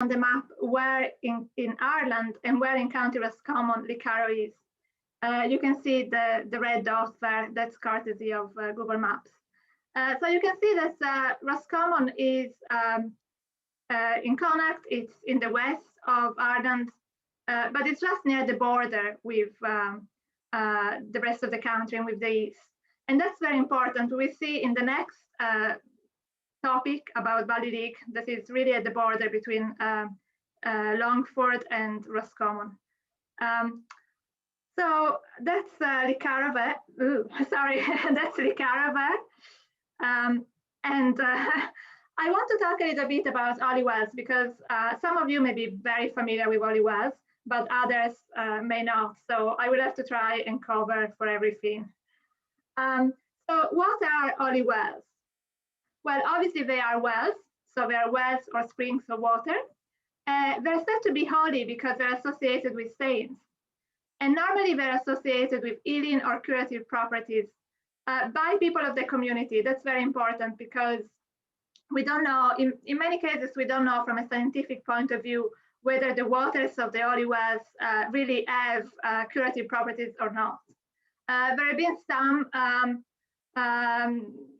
on the map where in Ireland and where in County Roscommon Lecarrow is. You can see the red dots there. That's courtesy of Google Maps. So you can see that Roscommon is in Connacht. It's in the west of Ireland, but it's just near the border with the rest of the country and with the east. And that's very important. We see in the next topic about Ballyleak that is really at the border between Longford and Roscommon. So that's Lecarrow. Sorry, that's Lecarrow. And I want to talk a little bit about Ollie Wells because some of you may be very familiar with Ollie Wells, but others may not. So I will have to try and cover for everything. So what are Ollie Wells? Well, obviously they are wells. So they are wells or springs of water. They're said to be holy because they're associated with saints. And normally they're associated with healing or curative properties by people of the community. That's very important because we don't know, in many cases, we don't know from a scientific point of view whether the waters of the Ollie Wells really have curative properties or not. There have been some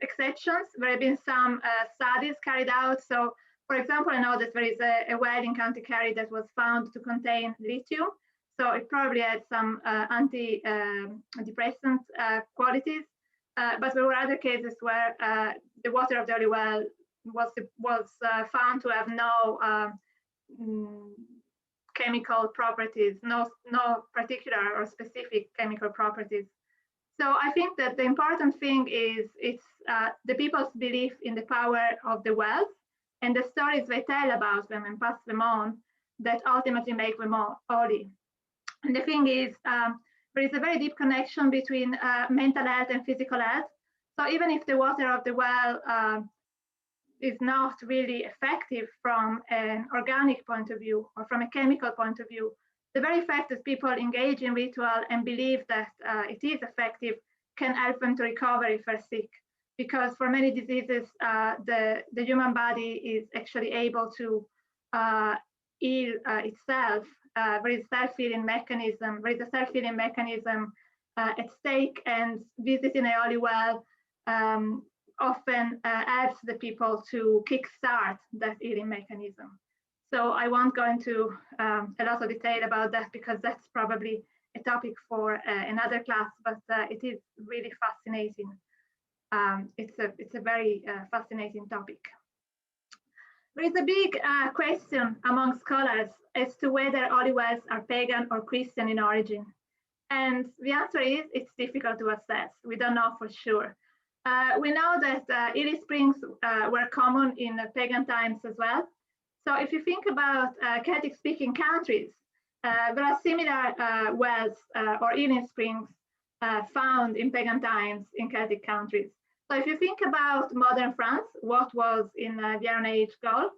exceptions. There have been some studies carried out. So, for example, I know that there is a well in County Kerry that was found to contain lithium. So it probably had some antidepressant qualities. But there were other cases where the water of the Ollie Well was found to have no chemical properties, no particular or specific chemical properties. So I think that the important thing is it's the people's belief in the power of the wells and the stories they tell about them and pass them on that ultimately make them holy. And the thing is, there is a very deep connection between mental health and physical health. So even if the water of the well is not really effective from an organic point of view or from a chemical point of view, the very fact that people engage in ritual and believe that it is effective can help them to recover if they're sick. Because for many diseases, the human body is actually able to heal itself. There is a self-healing mechanism. There is a self-healing mechanism at stake, and visiting a Ollie Well often helps the people to kickstart that healing mechanism. So I won't go into a lot of detail about that because that's probably a topic for another class, but it is really fascinating. It's a very fascinating topic. There is a big question among scholars as to whether Ollie Wells are pagan or Christian in origin. And the answer is it's difficult to assess. We don't know for sure. We know that Ely Springs were common in pagan times as well. So if you think about Celtic-speaking countries, there are similar wells or healing springs found in pagan times in Celtic countries. So if you think about modern France, what was in the Iron Age Gaul,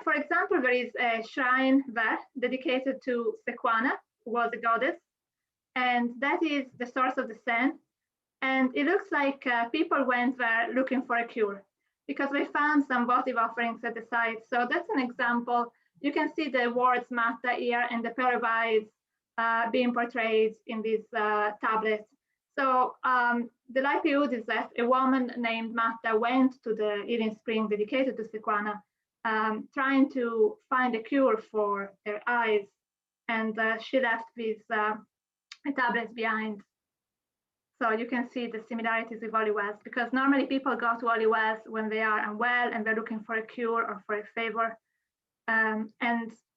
for example, there is a shrine there dedicated to Sequana, who was a goddess, and that is the source of the Seine. And it looks like people went there looking for a cure because they found some votive offerings at the site. So that's an example. You can see the words Matta here and the pair of eyes being portrayed in this tablet. So the likelihood is that a woman named Matta went to the healing spring dedicated to Sequana, trying to find a cure for her eyes, and she left these tablets behind. So you can see the similarities with Ollie Wells, because normally people go to Ollie Wells when they are unwell and they're looking for a cure or for a favor, and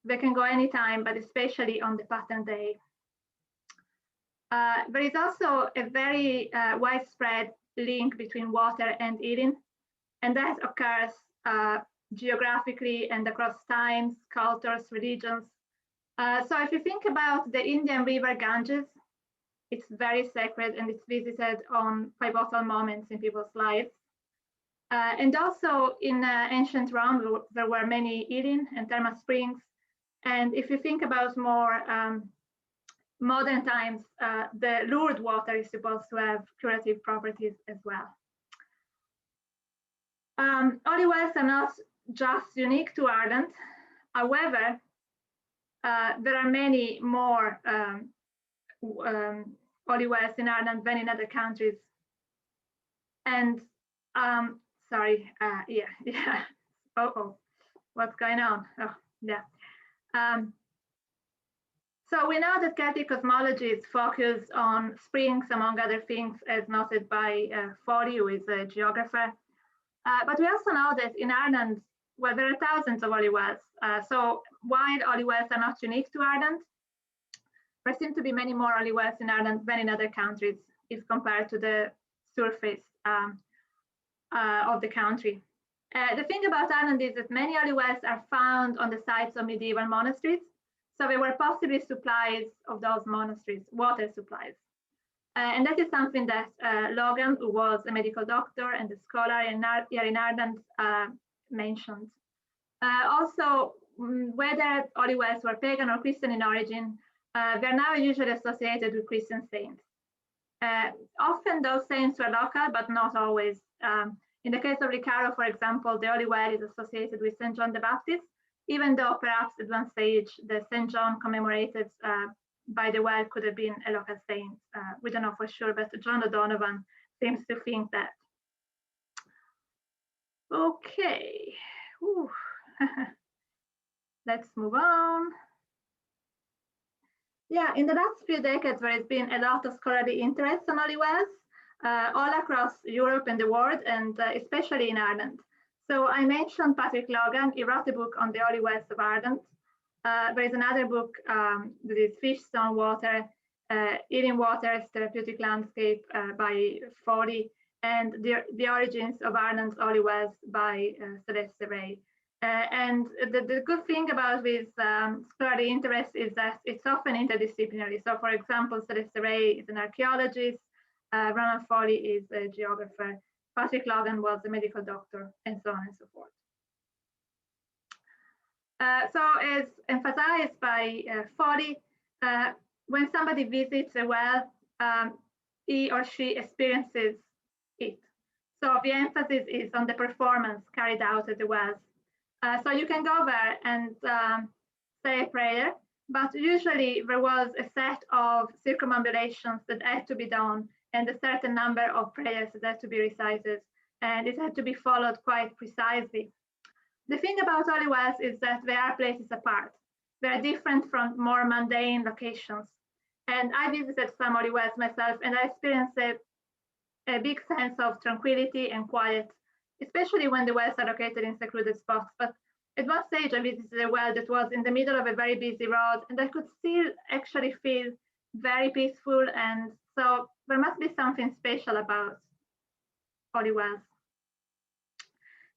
they can go anytime, but especially on the pattern day. There is also a very widespread link between water and healing, and that occurs geographically and across times, cultures, religions. So if you think about the Indian river Ganges, it's very sacred and it's visited on pivotal moments in people's lives. And also in ancient Rome, there were many healing and thermal springs. And if you think about more modern times, the Lourdes water is supposed to have curative properties as well. Ollie Wells are not just unique to Ireland. However, there are many more olive wells in Ireland than in other countries. And sorry, yeah. Oh, what's going on? Oh, yeah. So we know that Celtic cosmology is focused on springs, among other things, as noted by Foley, who is a geographer. But we also know that in Ireland, well, there are thousands of olive wells. So while olive wells are not unique to Ireland, there seem to be many more olive wells in Ireland than in other countries if compared to the surface of the country. The thing about Ireland is that many olive wells are found on the sites of medieval monasteries. So they were possibly supplies of those monasteries, water supplies. And that is something that Logan, who was a medical doctor and a scholar here in Ireland, mentioned. Also, whether olive wells were pagan or Christian in origin, they're now usually associated with Christian saints. Often those saints were local, but not always. In the case of Lecarrow, for example, the olive well is associated with St. John the Baptist, even though perhaps at one stage the St. John commemorated by the well could have been a local saint. We don't know for sure, but John O'Donovan seems to think that. Okay, let's move on. Yeah, in the last few decades, there has been a lot of scholarly interest on olive wells all across Europe and the world, and especially in Ireland. So I mentioned Patrick Logan. He wrote a book on the olive wells of Ireland. There is another book that is Fish, Stone, Water, Eating Waters, Therapeutic Landscape by Foley, and the Origins of Ireland's Olive Wells by Celeste Ray. And the good thing about this scholarly interest is that it's often interdisciplinary. So for example, Celeste Ray is an archaeologist, Ronald Foley is a geographer, Patrick Logan was a medical doctor, and so on and so forth. So as emphasized by Foley, when somebody visits a well, he or she experiences it. So the emphasis is on the performance carried out at the wells. So you can go there and say a prayer, but usually there was a set of circumambulations that had to be done and a certain number of prayers that had to be recited, and it had to be followed quite precisely. The thing about olive wells is that they are places apart. They are different from more mundane locations. And I visited some olive wells myself, and I experienced a big sense of tranquility and quiet, especially when the wells are located in secluded spots. But at one stage, I visited a well that was in the middle of a very busy road, and I could still actually feel very peaceful. And so there must be something special about olive wells.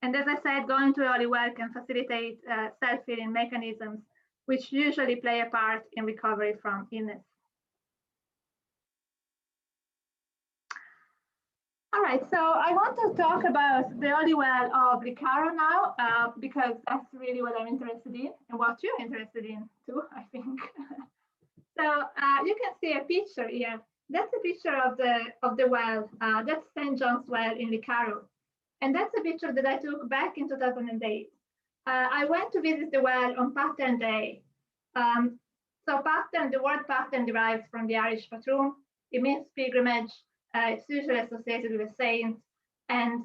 And as I said, going to olive well can facilitate self-healing mechanisms, which usually play a part in recovery from illness. All right, so I want to talk about the olive well of Lecarrow now, because that's really what I'm interested in and what you're interested in too, I think. So you can see a picture here. That's a picture of the well. That's St. John's Well in Lecarrow. And that's a picture that I took back in 2008. I went to visit the well on Pattern Day. So pattern, the word pattern derives from the Irish patroon. It means pilgrimage. It's usually associated with a saint. And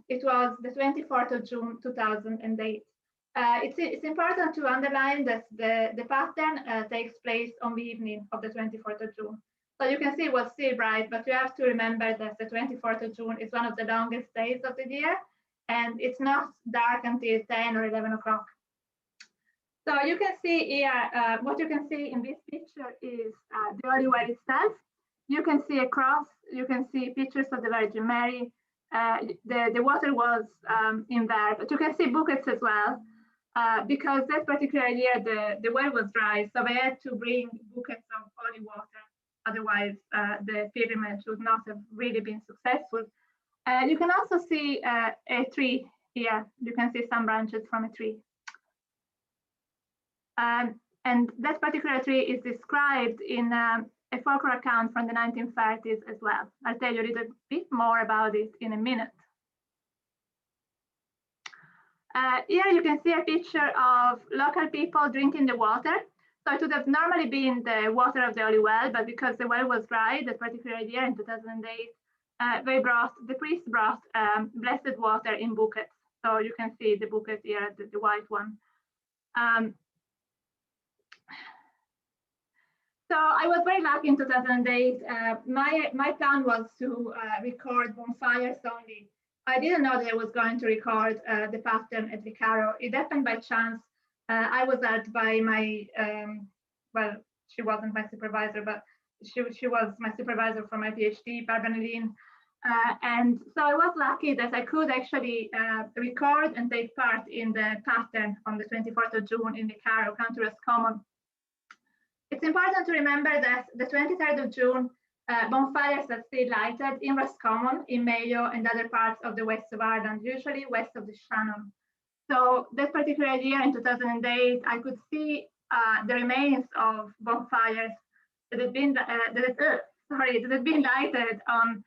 it was the 24th of June, 2008. It's important to underline that the pattern takes place on the evening of the 24th of June. So you can see it was still bright, but you have to remember that the 24th of June is one of the longest days of the year, and it's not dark until 10 or 11 o'clock. So you can see here, what you can see in this picture is the olive well itself. You can see a cross, you can see pictures of the Virgin Mary. The water was in there, but you can see buckets as well, because that particular year the well was dry, so they had to bring buckets of olive water. Otherwise, the pilgrimage would not have really been successful. You can also see a tree here. You can see some branches from a tree. And that particular tree is described in a folklore account from the 1930s as well. I'll tell you a little bit more about it in a minute. Here you can see a picture of local people drinking the water. So it would have normally been the water of the holy well, but because the well was dry that particular year in 2008, the priest brought blessed water in buckets. So you can see the bucket here, the white one. So I was very lucky in 2008. My plan was to record bonfires only. I didn't know that I was going to record the pattern at Lecarrow. It happened by chance. I was asked by my, well, she wasn't my supervisor, but she was my supervisor for my PhD, Barbara Nelin. And so I was lucky that I could actually record and take part in the pattern on the 24th of June in Lecarrow, County Roscommon. It's important to remember that the 23rd of June, bonfires are still lighted in Roscommon, in Mayo, and other parts of the west of Ireland, usually west of the Shannon. So that particular year in 2008, I could see the remains of bonfires that had been lighted on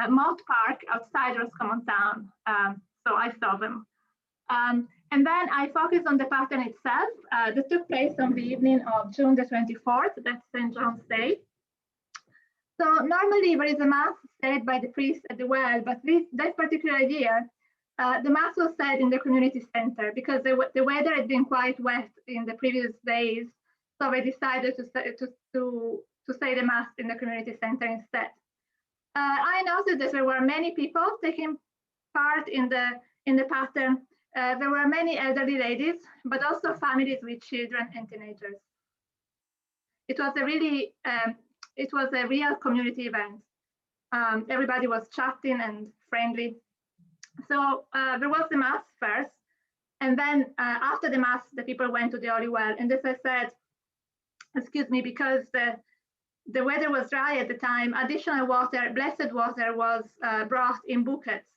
Mott Park outside Roscommon town. So I saw them. And then I focused on the pattern itself that took place on the evening of June the 24th, that's St. John's Day. So normally there is a mass said by the priest at the well, but that particular year, the mass was said in the community center because the weather had been quite wet in the previous days. So they decided to say the mass in the community center instead. I noted that there were many people taking part in the pattern. There were many elderly ladies, but also families with children and teenagers. It was a real community event. Everybody was chatting and friendly. So there was the mass first, and then after the mass, the people went to the holy well. And as I said, excuse me, because the weather was dry at the time, additional water, blessed water, was brought in buckets.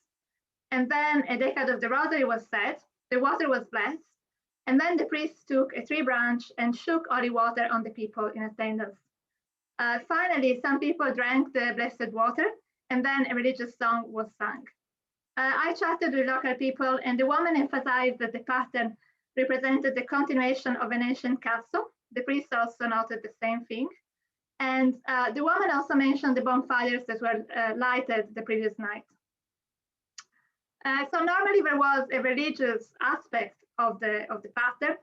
And then a decade of the rosary was said, the water was blessed, and then the priest took a tree branch and shook holy water on the people in attendance. Finally, some people drank the blessed water, and then a religious song was sung. I chatted with local people, and the woman emphasized that the pattern represented the continuation of an ancient castle. The priest also noted the same thing. And the woman also mentioned the bonfires that were lighted the previous night. So normally there was a religious aspect of the pattern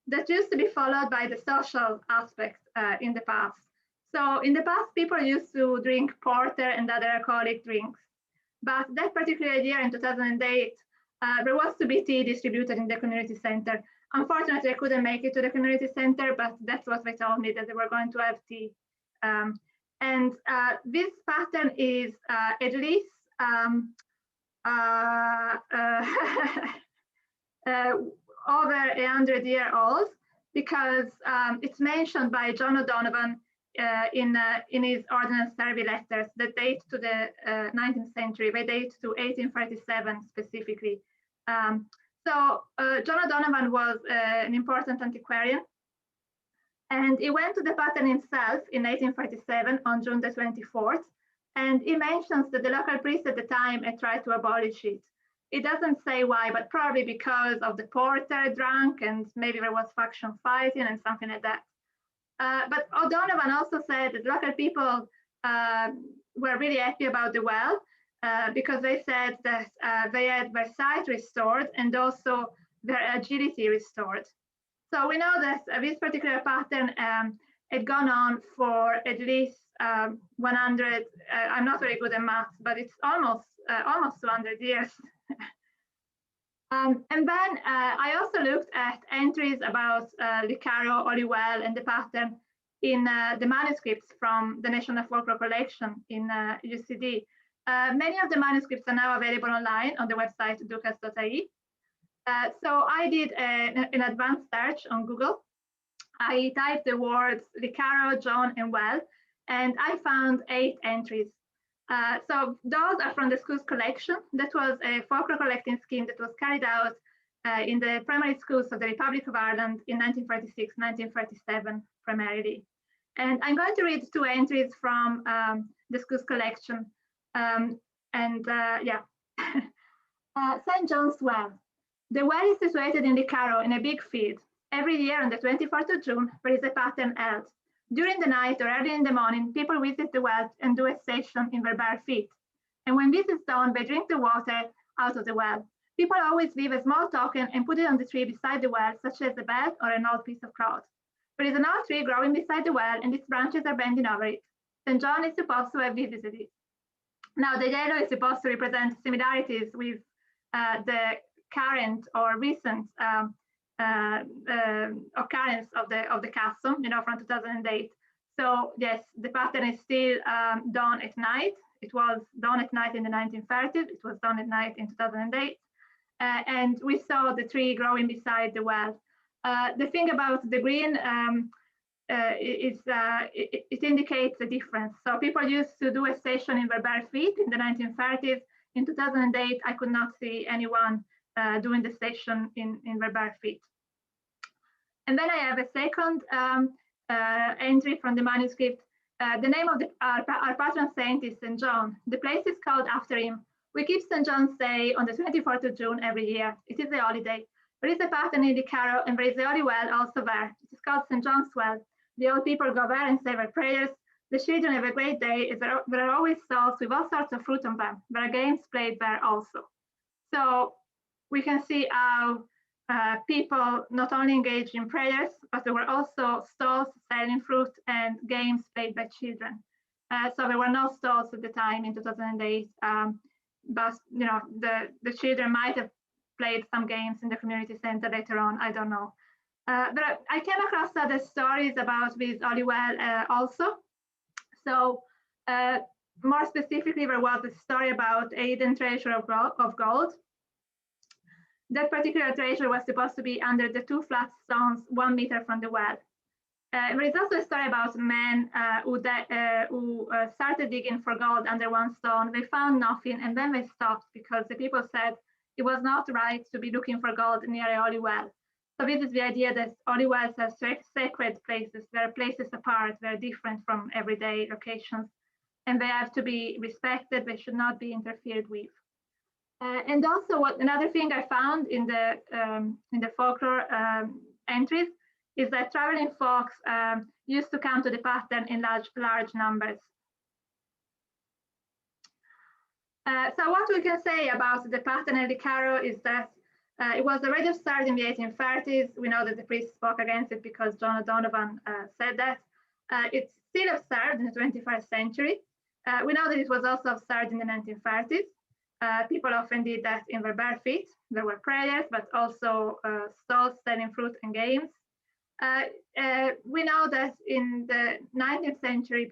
that used to be followed by the social aspect in the past. So in the past, people used to drink porter and other alcoholic drinks. But that particular year in 2008, there was to be tea distributed in the community center. Unfortunately, I couldn't make it to the community center, but that's what they told me, that they were going to have tea. And this pattern is at least over 100 years old, because it's mentioned by John O'Donovan in his Ordinance Survey letters that date to the 19th century. They date to 1837 specifically. So John O'Donovan was an important antiquarian, and he went to the pattern himself in 1847 on June the 24th. And he mentions that the local priest at the time had tried to abolish it. It doesn't say why, but probably because of the porter drunk, and maybe there was faction fighting and something like that. But O'Donovan also said that local people were really happy about the well because they said that they had their sight restored and also their agility restored. So we know that this particular pattern had gone on for at least 100, I'm not very good at math, but it's almost 200 years. And then I also looked at entries about Lecarrow, Holy Well, and the pattern in the manuscripts from the National Folklore Collection in UCD. Many of the manuscripts are now available online on the website ducas.ie. So I did an advanced search on Google. I typed the words Lecarrow, John, and Well, and I found 8 entries. So those are from the school's collection. That was a folklore collecting scheme that was carried out in the primary schools of the Republic of Ireland in 1946, 1947 primarily. And I'm going to read 2 entries from the school's collection. Yeah. St. John's Well. The well is situated in Lecarrow in a big field. Every year on the 24th of June, there is a pattern held. During the night or early in the morning, people visit the well and do a station in their bare feet. And when this is done, they drink the water out of the well. People always leave a small token and put it on the tree beside the well, such as a bed or an old piece of cloth. There is an old tree growing beside the well, and its branches are bending over it. St. John is supposed to have visited it. Now, the yellow is supposed to represent similarities with the current or recent occurrence of the custom, from 2008. So yes, the pattern is still done at night. It was done at night in the 1930s. It was done at night in 2008. And we saw the tree growing beside the well. The thing about the green is it indicates the difference. So people used to do a station in their bare feet in the 1930s. In 2008, I could not see anyone doing the station in their bare feet. And then I have a second entry from the manuscript. The name of our patron saint is St. John. The place is called after him. We keep St. John's Day on the 24th of June every year. It is a holiday. There is a pattern in Lecarrow, and there is a holy well also there. It is called St. John's Well. The old people go there and say their prayers. The children have a great day. There are always stalls with all sorts of fruit on them. There are games played there also. So we can see how people not only engaged in prayers, but there were also stalls selling fruit and games played by children. So there were no stalls at the time in 2008, but the children might have played some games in the community center later on. I don't know. But I came across other stories about this holy well also. So more specifically, there was a story about a hidden treasure of gold. That particular treasure was supposed to be under the two flat stones 1 meter from the well. There is also a story about men who started digging for gold under one stone. They found nothing, and then they stopped because the people said it was not right to be looking for gold near a holy well. So this is the idea that holy wells are sacred places. They're places apart. They're different from everyday locations, and they have to be respected. They should not be interfered with. And also, another thing I found in the folklore entries is that traveling folks used to come to the pattern in large numbers. So what we can say about the pattern at Lecarrow is that it was already observed in the 1830s. We know that the priest spoke against it because John O'Donovan said that. It's still observed in the 21st century. We know that it was also observed in the 1930s. People often did that in their bare feet. There were prayers, but also stalls selling fruit and games. We know that in the 19th century,